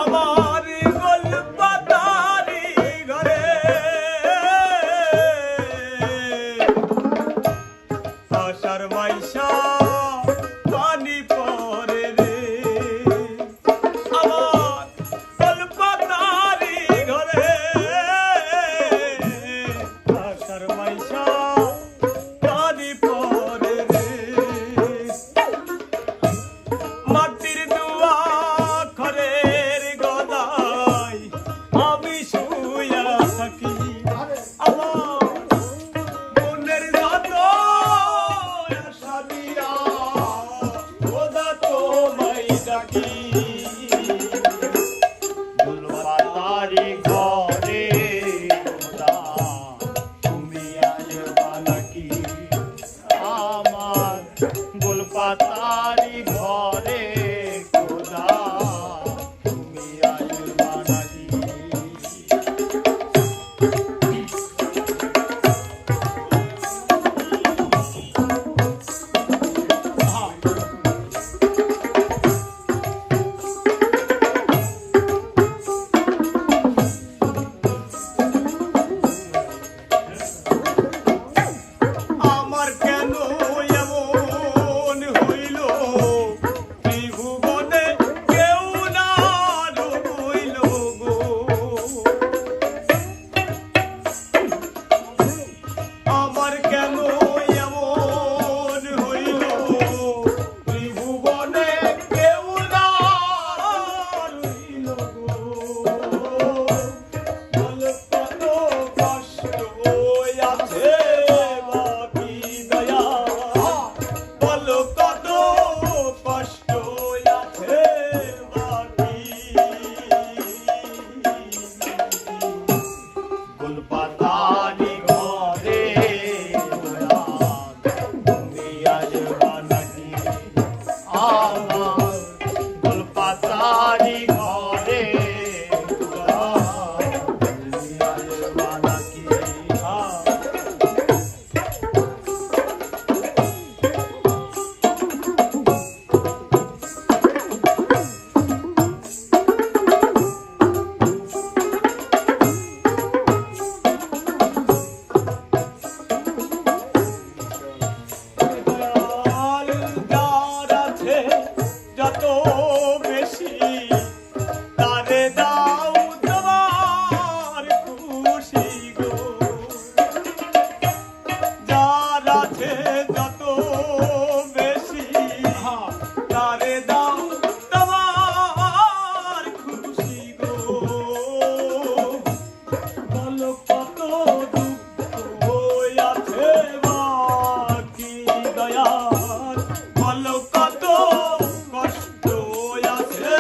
আমার গোলপাতারি ঘরে আশার মাইশা পানি পরে রে আমার গোলপাতারি ঘরে আশার মাইশা পানি পরে রে মাটির দুয়া ঘরের গদায় আমি শুয়া থাকি আমার মনের যত আশা দিয়া খোদা তোমায় ডাকি গোলপাতারি ঘরে খোদা তুমি আসবা নাকি আমার গোলপাতারি ঘরে খোদা তুমি আসবা নাকি আমার কেন এমন হইল ত্রিভুবনে কেউ না রইল গো আমার কেন এমন হইল ত্রিভুবনে কেউ না রইল গো বল কত কষ্ট আছে বাকি দয়া বল কত কষ্ট আছে বাকি গোলপাতারি ঘরে খোদা তুমি আসবা নাকি আমার গোলপাতারি ঘরে খোদা তুমি আসবা নাকি দয়াল যার আছে যত বেশি তারে দাও তোমার খুশি গো যার আছে যত বেশি তারে দাও তোমার খুশি গো বলো কত দুঃখ আছে বাকি দয়াল বলো কত কষ্ট আছে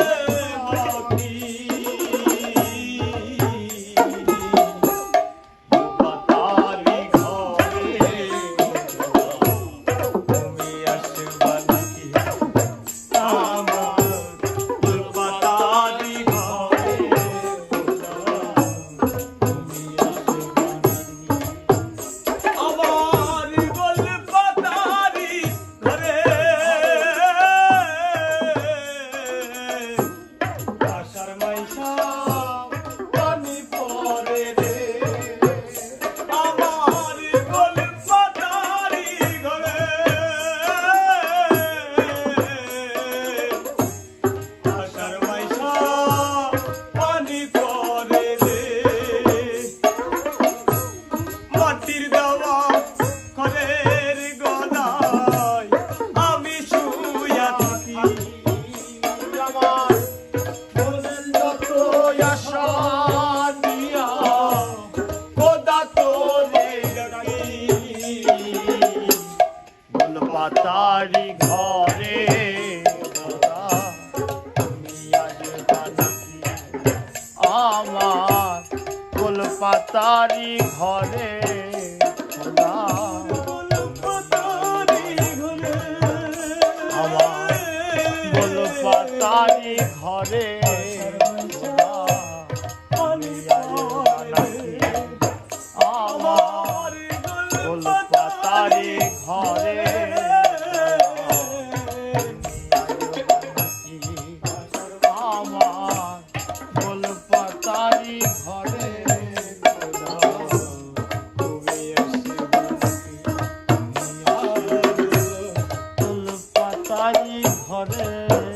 বাকি গোলপাতারি ঘরে তুমি আসবা নাকি আমার গোলপাতারি ঘরে আমার গোলপাতারি ঘরে আশার মাইশা পানি পরে রে আমার গোলপাতারি ঘরে আশার মাইশা পানি পরে রে মাটির দেওয়া ঘরের গদায় আমি শুয়া থাকি আমার মনের যত আশা দিয়া খোদা তোরে ডাকি গোলপাতারি ঘরে খোদা তুমি আসবা নাকি আমার গোলপাতারি ঘরে খোদা গোলপাতারি ঘরে আমার গোলপাতারি ঘরে খোদা পানি তুমি আসবা নাকি আমার গোলপাতারি ঘরে আমার ঘরে